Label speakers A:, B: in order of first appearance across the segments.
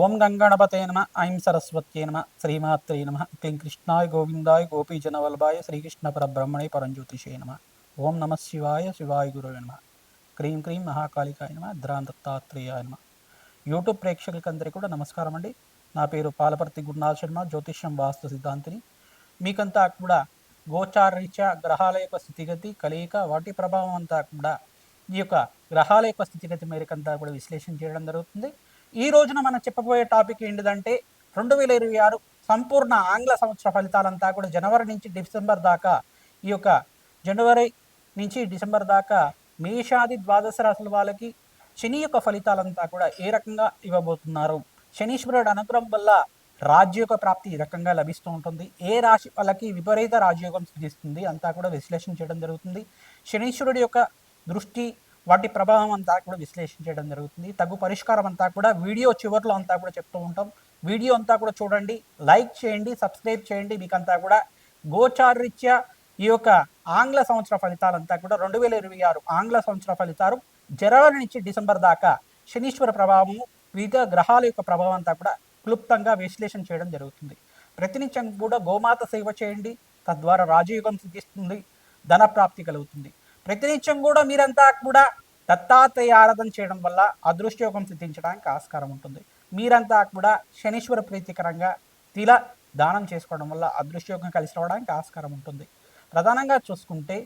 A: ఓం గంగణపతే నమ ఐం సరస్వత్యే నమ శ్రీమాత్రే నమ క్లీం కృష్ణాయ గోవిందాయ గోపీజనవల్లభాయ శ్రీకృష్ణ పరబ్రహ్మణే పరంజ్యోతిషే నమ ఓం నమ శివాయ శివాయ గురువే నమ క్రీం క్రీం మహాకాళికాయ నమ ద్రాంతత్తాత్రేయాయ నమ. యూట్యూబ్ ప్రేక్షకులకందరికీ కూడా నమస్కారం అండి. నా పేరు పాలపర్తి గురునాథ్ శర్మ, జ్యోతిష్యం వాస్తు సిద్ధాంతిని. మీకంతా కూడా గోచారరీత్యా గ్రహాల యొక్క స్థితిగతి కలయిక వాటి ప్రభావం అంతా కూడా ఈ యొక్క గ్రహాల యొక్క స్థితిగతి మేరకంతా కూడా విశ్లేషణ చేయడం జరుగుతుంది. ఈ రోజున మనం చెప్పబోయే టాపిక్ ఏంటిదంటే 2026 సంపూర్ణ ఆంగ్ల సంవత్సర ఫలితాలంతా కూడా జనవరి నుంచి డిసెంబర్ దాకా, ఈ యొక్క జనవరి నుంచి డిసెంబర్ దాకా మేషాది ద్వాదశ రాశుల వాళ్ళకి శని యొక్క ఫలితాలంతా కూడా ఏ రకంగా ఇవ్వబోతున్నారు, శనీశ్వరుడు అనుగ్రహం వల్ల రాజ్యోగ ప్రాప్తి ఈ రకంగా లభిస్తూ ఉంటుంది, ఏ రాశి వాళ్ళకి విపరీత రాజయోగం సిద్ధిస్తుంది అంతా కూడా విశ్లేషణ చేయడం జరుగుతుంది. శనీశ్వరుడి యొక్క దృష్టి వాటి ప్రభావం అంతా కూడా విశ్లేషించడం జరుగుతుంది. తగు పరిష్కారం అంతా కూడా వీడియో చివరిలో అంతా కూడా చెప్తూ ఉంటాం. వీడియో అంతా కూడా చూడండి, లైక్ చేయండి, సబ్స్క్రైబ్ చేయండి. మీకంతా కూడా గోచారరీత్యా ఈ యొక్క ఆంగ్ల సంవత్సర ఫలితాలంతా కూడా 2026 ఆంగ్ల సంవత్సర ఫలితాలు జనవరి నుంచి డిసెంబర్ దాకా శనీశ్వర ప్రభావము, వివిధ గ్రహాల యొక్క ప్రభావం అంతా కూడా క్లుప్తంగా విశ్లేషణ చేయడం జరుగుతుంది. ప్రతినిత్యం కూడా గోమాత సేవ చేయండి, తద్వారా రాజయోగం సిద్ధిస్తుంది, ధన ప్రాప్తి కలుగుతుంది. ప్రతినిత్యం కూడా మీరంతా కూడా దత్తాత్రేయ ఆరాధన చేయడం వల్ల అదృష్టయోగం సిద్ధించడానికి ఆస్కారం ఉంటుంది. మీరంతా కూడా శనీశ్వర ప్రీతికరంగా తిల దానం చేసుకోవడం వల్ల అదృష్టయోగం కలిసి రావడానికి ఆస్కారం ఉంటుంది. ప్రధానంగా చూసుకుంటే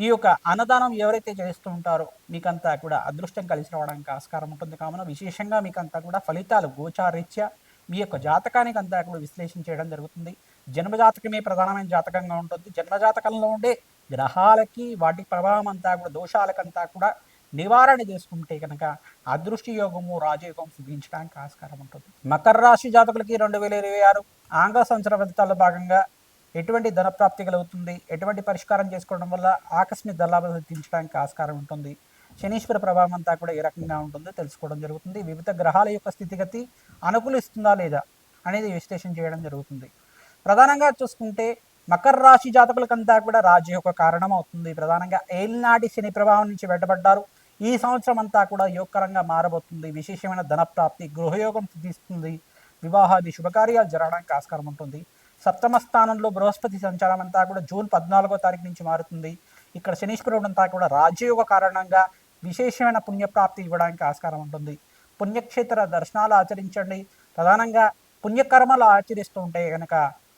A: ఈ యొక్క అన్నదానం ఎవరైతే చేస్తూ ఉంటారో మీకంతా కూడా అదృష్టం కలిసి రావడానికి ఆస్కారం ఉంటుంది. కావున విశేషంగా మీకంతా కూడా ఫలితాలు గోచారీత్యా మీ యొక్క జాతకానికి అంతా కూడా విశ్లేషణ చేయడం జరుగుతుంది. జన్మజాతకమే ప్రధానమైన జాతకంగా ఉంటుంది. జన్మజాతకంలో ఉండే గ్రహాలకి వాటి ప్రభావం అంతా కూడా దోషాలకంతా కూడా నివారణ చేసుకుంటే కనుక అదృష్టి యోగము రాజయోగం సిద్ధించడానికి ఆస్కారం ఉంటుంది. మకర రాశి జాతకులకి 2026 ఆంగ్ల సంవత్సర ఫలితాల్లో భాగంగా ఎటువంటి ధన ప్రాప్తి కలుగుతుంది, ఎటువంటి పరిష్కారం చేసుకోవడం వల్ల ఆకస్మిక ధనలాభం సిద్ధించడానికి ఆస్కారం ఉంటుంది, శనీశ్వర ప్రభావం అంతా కూడా ఏ రకంగా ఉంటుందో తెలుసుకోవడం జరుగుతుంది. వివిధ గ్రహాల యొక్క స్థితిగతి అనుకూలిస్తుందా లేదా అనేది విశ్లేషణ చేయడం జరుగుతుంది. ప్రధానంగా చూసుకుంటే మకర రాశి జాతకులకంతా కూడా రాజయోగ కారణం అవుతుంది. ప్రధానంగా ఏలినాటి శని ప్రభావం నుంచి వెంటబడ్డారు. ఈ సంవత్సరం అంతా కూడా యోగకరంగా మారబోతుంది. విశేషమైన ధన ప్రాప్తి, గృహయోగం సిద్ధిస్తుంది, వివాహాది శుభకార్యాలు జరగడానికి ఆస్కారం ఉంటుంది. సప్తమ స్థానంలో బృహస్పతి సంచారం అంతా కూడా జూన్ 14వ తారీఖు నుంచి మారుతుంది. ఇక్కడ శనీశ్వరుడు అంతా కూడా రాజయోగ కారణంగా విశేషమైన పుణ్యప్రాప్తి ఇవ్వడానికి ఆస్కారం ఉంటుంది. పుణ్యక్షేత్ర దర్శనాలు ఆచరించండి. ప్రధానంగా పుణ్యకర్మలు ఆచరిస్తూ ఉంటే కనుక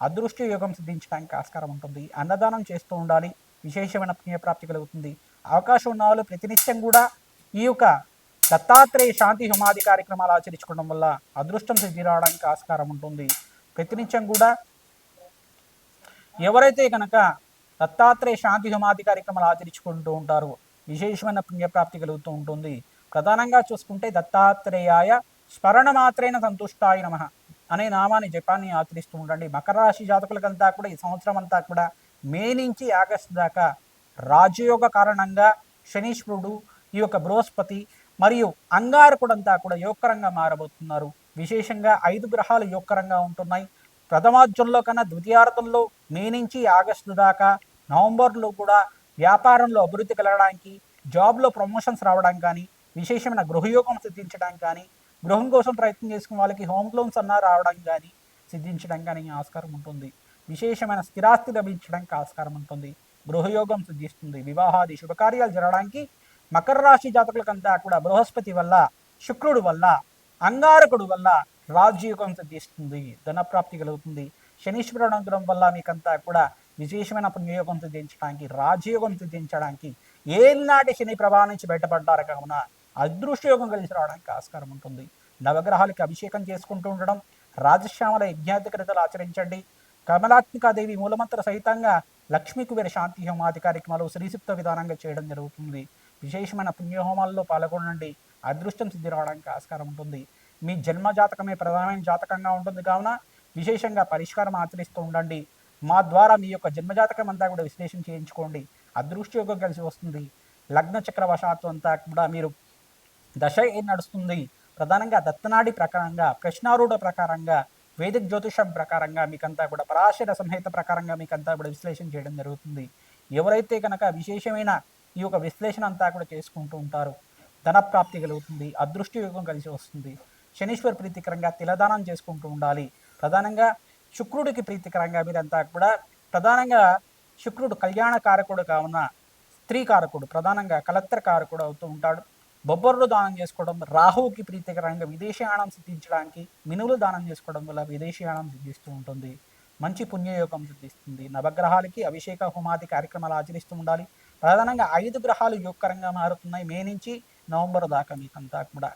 A: అదృష్ట యోగం సిద్ధించడానికి ఆస్కారం ఉంటుంది. అన్నదానం చేస్తూ ఉండాలి, విశేషమైన పుణ్యప్రాప్తి కలుగుతుంది. అవకాశం ఉన్న వాళ్ళు ప్రతినిత్యం కూడా ఈ యొక్క దత్తాత్రేయ శాంతి హోమాది కార్యక్రమాలు ఆచరించుకోవడం వల్ల అదృష్టం సిద్ధి రావడానికి ఆస్కారం ఉంటుంది. ప్రతినిత్యం కూడా ఎవరైతే కనుక దత్తాత్రేయ శాంతి హోమాది కార్యక్రమాలు ఆచరించుకుంటూ ఉంటారో విశేషమైన పుణ్యప్రాప్తి కలుగుతూ ఉంటుంది. ప్రధానంగా చూసుకుంటే దత్తాత్రేయాయ స్మరణ మాత్రైన సంతుష్టాయ నమః అనే నామాన్ని జపాన్ని ఆచరిస్తూ ఉండండి. మకర రాశి జాతకులకంతా కూడా ఈ సంవత్సరం అంతా కూడా మే నుంచి ఆగస్టు దాకా రాజయోగ కారణంగా శనీశ్వరుడు, ఈ యొక్క బృహస్పతి మరియు అంగారకుడంతా కూడా యోగకరంగా మారబోతున్నారు. విశేషంగా 5 గ్రహాలు యోగకరంగా ఉంటున్నాయి. ప్రథమార్జంలో కన్నా ద్వితీయార్థంలో మే నుంచి ఆగస్టు దాకా, నవంబర్లో కూడా వ్యాపారంలో అభివృద్ధి కలగడానికి, జాబ్లో ప్రమోషన్స్ రావడానికి కానీ, విశేషమైన గృహయోగం సిద్ధించడానికి కానీ, గృహం కోసం ప్రయత్నం చేసుకున్న వాళ్ళకి హోమ్ లోన్స్ అన్నా రావడానికి కానీ సిద్ధించడానికి కానీ ఆస్కారం ఉంటుంది. విశేషమైన స్థిరాస్తి లభించడానికి ఆస్కారం ఉంటుంది. గృహయోగం సిద్ధిస్తుంది. వివాహాది శుభకార్యాలు జరగడానికి మకర రాశి జాతకులకంతా కూడా బృహస్పతి వల్ల, శుక్రుడు వల్ల, అంగారకుడు వల్ల రాజయోగం సిద్ధిస్తుంది, ధనప్రాప్తి కలుగుతుంది. శనీశ్వరుడు అనుగ్రహం వల్ల మీకంతా కూడా విశేషమైన పుణ్యయోగం సిద్ధించడానికి, రాజయోగం సిద్ధించడానికి, ఏలినాటి శని ప్రభావం నుంచి బయటపడ్డారు కావున అదృష్టయోగం కలిసి రావడానికి ఆస్కారం ఉంటుంది. నవగ్రహాలకి అభిషేకం చేసుకుంటూ ఉండడం, రాజశ్యామల యజ్ఞాధికృతలు ఆచరించండి. కమలాత్మికాదేవి మూలమంత్ర సహితంగా లక్ష్మీ కుబేర శాంతి హోమాది కార్యక్రమాలు శ్రీసిప్త విధానంగా చేయడం జరుగుతుంది. విశేషమైన పుణ్యహోమాల్లో పాల్గొనండి, అదృష్టం సిద్ధి రావడానికి ఆస్కారం ఉంటుంది. మీ జన్మ జాతకమే ప్రధానమైన జాతకంగా ఉంటుంది కావున విశేషంగా పరిష్కారం ఆచరిస్తూ ఉండండి. మా ద్వారా మీ యొక్క జన్మజాతకం అంతా కూడా విశ్లేషణ చేయించుకోండి, అదృష్టయోగం కలిసి వస్తుంది. లగ్న చక్రవశాత్తు అంతా కూడా మీరు దశ ఏం నడుస్తుంది, ప్రధానంగా దత్తనాడి ప్రకారంగా, ప్రశ్నారూఢ ప్రకారంగా, వేదిక జ్యోతిషం ప్రకారంగా మీకంతా కూడా పరాశర సంహిత ప్రకారంగా మీకంతా కూడా విశ్లేషణ చేయడం జరుగుతుంది. ఎవరైతే కనుక విశేషమైన ఈ యొక్క విశ్లేషణ అంతా కూడా చేసుకుంటూ ఉంటారో ధనప్రాప్తి కలుగుతుంది, అదృష్ట యోగం కలిసి వస్తుంది. శనీశ్వర ప్రీతికరంగా తిలదానం చేసుకుంటూ ఉండాలి. ప్రధానంగా శుక్రుడికి ప్రీతికరంగా మీరంతా కూడా ప్రధానంగా శుక్రుడు కళ్యాణ కారకుడు కావున స్త్రీ కారకుడు, ప్రధానంగా కలత్ర కారకుడు అవుతూ ఉంటాడు. బొబ్బర్లు దానం చేసుకోవడం రాహువుకి ప్రీతికరంగా విదేశీయానం సిద్ధించడానికి, మినువులు దానం చేసుకోవడం వల్ల విదేశీయానం సిద్ధిస్తూ ఉంటుంది. మంచి పుణ్యయోగం సిద్ధిస్తుంది. నవగ్రహాలకి అభిషేక హోమాది కార్యక్రమాలు ఆచరిస్తూ ఉండాలి. ప్రధానంగా 5 గ్రహాలు యోగకరంగా మారుతున్నాయి మే నుంచి నవంబర్ దాకా మీకంతా కూడా.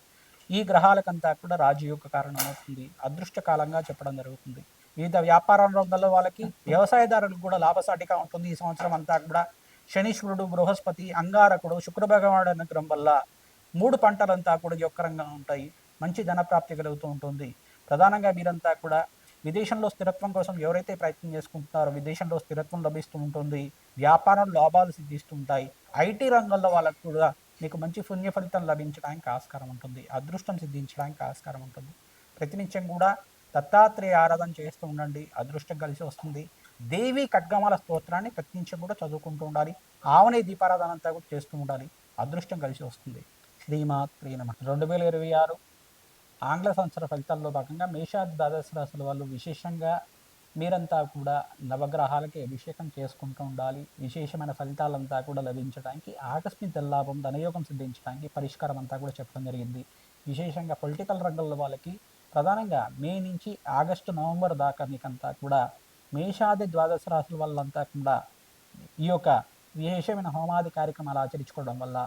A: ఈ గ్రహాలకంతా కూడా రాజయోగ కారణమవుతుంది. అదృష్టకాలంగా చెప్పడం జరుగుతుంది. వివిధ వ్యాపార రంగాల్లో వాళ్ళకి, వ్యవసాయదారులకు కూడా లాభసాటిగా ఉంటుంది ఈ సంవత్సరం అంతా కూడా. శనీశ్వరుడు, బృహస్పతి, అంగారకుడు, శుక్ర భగవానుడు అనుగ్రహం వల్ల 3 పంటలంతా కూడా యోగకరంగా ఉంటాయి. మంచి ధనప్రాప్తి కలుగుతూ ఉంటుంది. ప్రధానంగా మీరంతా కూడా విదేశంలో స్థిరత్వం కోసం ఎవరైతే ప్రయత్నం చేసుకుంటున్నారో విదేశంలో స్థిరత్వం లభిస్తూ ఉంటుంది. వ్యాపారం లాభాలు సిద్ధిస్తుంటాయి. ఐటీ రంగంలో వాళ్ళకు కూడా మీకు మంచి పుణ్య ఫలితం లభించడానికి ఆస్కారం ఉంటుంది. అదృష్టం సిద్ధించడానికి ఆస్కారం ఉంటుంది. ప్రతినిత్యం కూడా దత్తాత్రేయ ఆరాధన చేస్తూ ఉండండి. అదృష్టం కలిసి వస్తుంది. దేవి ఖడ్గమాల స్తోత్రాన్ని ప్రతినిత్యం కూడా చదువుకుంటూ ఉండాలి. ఆవనే దీపారాధన అంతా కూడా చేస్తూ ఉండాలి. అదృష్టం కలిసి వస్తుంది. శ్రీమాత్రే నమః. 2026 ఆంగ్ల సంవత్సర ఫలితాల్లో భాగంగా మేషాది ద్వాదశ రాశుల వాళ్ళు విశేషంగా మీరంతా కూడా నవగ్రహాలకి అభిషేకం చేసుకుంటూ ఉండాలి. విశేషమైన ఫలితాలంతా కూడా లభించడానికి, ఆకస్మిక ధనలాభం, ధనయోగం సిద్ధించడానికి పరిష్కారం అంతా కూడా చెప్పడం జరిగింది. విశేషంగా పొలిటికల్ రంగంలో వాళ్ళకి ప్రధానంగా మే నుంచి ఆగస్టు నవంబర్ దాకా మీకంతా కూడా మేషాది ద్వాదశ రాశుల వాళ్ళంతా కూడా ఈ యొక్క విశేషమైన హోమాది కార్యక్రమాలు ఆచరించుకోవడం వల్ల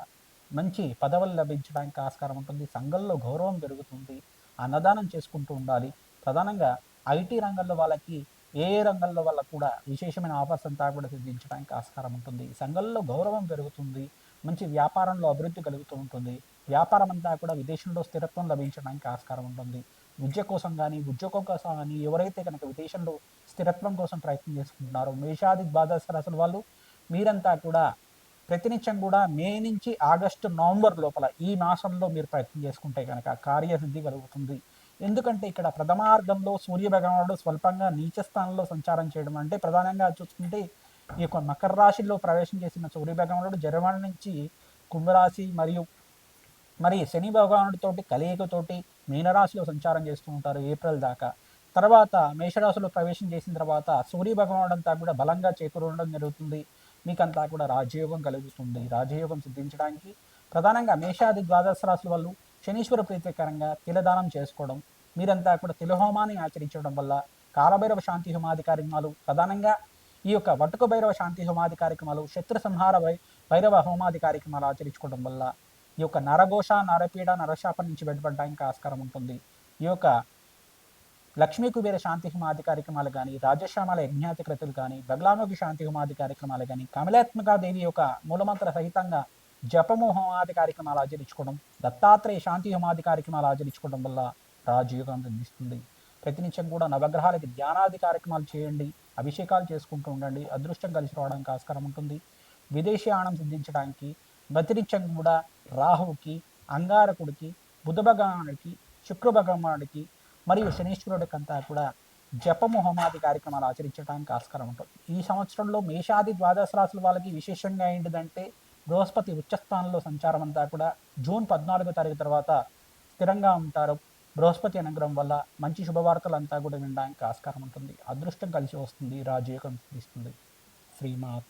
A: మంచి పదవులు లభించడానికి ఆస్కారం ఉంటుంది. సంఘంలో గౌరవం పెరుగుతుంది. అన్నదానం చేసుకుంటూ ఉండాలి. ప్రధానంగా ఐటీ రంగంలో వాళ్ళకి ఏ రంగంలో వాళ్ళకు కూడా విశేషమైన ఆఫర్స్ అంతా కూడా సిద్ధించడానికి ఆస్కారం ఉంటుంది. సంఘంలో గౌరవం పెరుగుతుంది. మంచి వ్యాపారంలో అభివృద్ధి కలుగుతూ ఉంటుంది. వ్యాపారం అంతా కూడా విదేశంలో స్థిరత్వం లభించడానికి ఆస్కారం ఉంటుంది. విద్య కోసం కానీ, ఉద్యోగం కోసం కానీ ఎవరైతే కనుక విదేశంలో స్థిరత్వం కోసం ప్రయత్నం చేసుకుంటున్నారో మేషాది ద్వాదశ రాశుల వాళ్ళు మీరంతా కూడా ప్రతినిత్యం కూడా మే నుంచి ఆగస్టు నవంబర్ లోపల ఈ మాసంలో మీరు ప్రయత్నం చేసుకుంటే కనుక కార్యసిద్ధి కలుగుతుంది. ఎందుకంటే ఇక్కడ ప్రథమార్థంలో సూర్య భగవానుడు స్వల్పంగా నీచ స్థానంలో సంచారం చేయడం అంటే ప్రధానంగా చూసుకుంటే ఈ యొక్క మకర రాశిలో ప్రవేశం చేసిన సూర్య భగవానుడు జర్మనీ నుంచి కుంభరాశి మరి శని భగవానుడితోటి కలయికతోటి మీనరాశిలో సంచారం చేస్తూ ఉంటారు ఏప్రిల్ దాకా. తర్వాత మేషరాశిలో ప్రవేశం చేసిన తర్వాత సూర్య భగవానుడు అంతా కూడా బలంగా చేకూరడం జరుగుతుంది. మీకంతా కూడా రాజయోగం కలుగుతుంది. రాజయోగం సిద్ధించడానికి ప్రధానంగా మేషాది ద్వాదశ రాశుల వాళ్ళు శనీశ్వర ప్రీతికరంగా తిలదానం చేసుకోవడం, మీరంతా కూడా తిలహోమాన్ని ఆచరించడం వల్ల కాలభైరవ శాంతి హోమాది కార్యక్రమాలు, ప్రధానంగా ఈ యొక్క వటుక భైరవ శాంతి హోమాది కార్యక్రమాలు, శత్రు సంహార భైరవ హోమాది కార్యక్రమాలు ఆచరించుకోవడం వల్ల ఈ యొక్క నరఘోష, నరపీడ, నరశాపం నుంచి బయటపడడానికి ఆస్కారం ఉంటుంది. ఈ యొక్క లక్ష్మీ కుబేర శాంతి హోమాది కార్యక్రమాలు కానీ, రాజశ్యామల యజ్ఞాతి క్రతులు కానీ, బగలాముఖి శాంతి హోమాది కార్యక్రమాలు కానీ, కమలాత్మక దేవి యొక్క మూలమంత్ర సహితంగా జపము హోమాది కార్యక్రమాలు ఆచరించుకోవడం, దత్తాత్రేయ శాంతి హోమాది కార్యక్రమాలు ఆచరించుకోవడం వల్ల రాజయోగం అందిస్తుంది. ప్రతినిత్యం కూడా నవగ్రహాలకి ధ్యానాది కార్యక్రమాలు చేయండి. అభిషేకాలు చేసుకుంటూ ఉండండి. అదృష్టం కలిసి రావడానికి ఆస్కారం ఉంటుంది. విదేశీ ఆనం సిద్ధించడానికి ప్రతినిత్యం కూడా రాహువుకి, అంగారకుడికి, బుధ భగవానుడికి, శుక్ర భగవానుడికి మరియు శనీశ్వరుడికంతా కూడా జపము హోమాది కార్యక్రమాలు ఆచరించడానికి ఆస్కారం ఉంటుంది. ఈ సంవత్సరంలో మేషాది ద్వాదశ రాశుల వాళ్ళకి విశేషంగా ఏంటిదంటే బృహస్పతి ఉచ్చస్థానంలో సంచారం అంతా కూడా జూన్ 14వ తారీఖు తర్వాత స్థిరంగా ఉంటారు. బృహస్పతి అనుగ్రహం వల్ల మంచి శుభవార్తలు అంతా కూడా వినడానికి ఆస్కారం ఉంటుంది. అదృష్టం కలిసి వస్తుంది. రాజయోగం ఇస్తుంది. శ్రీమాత్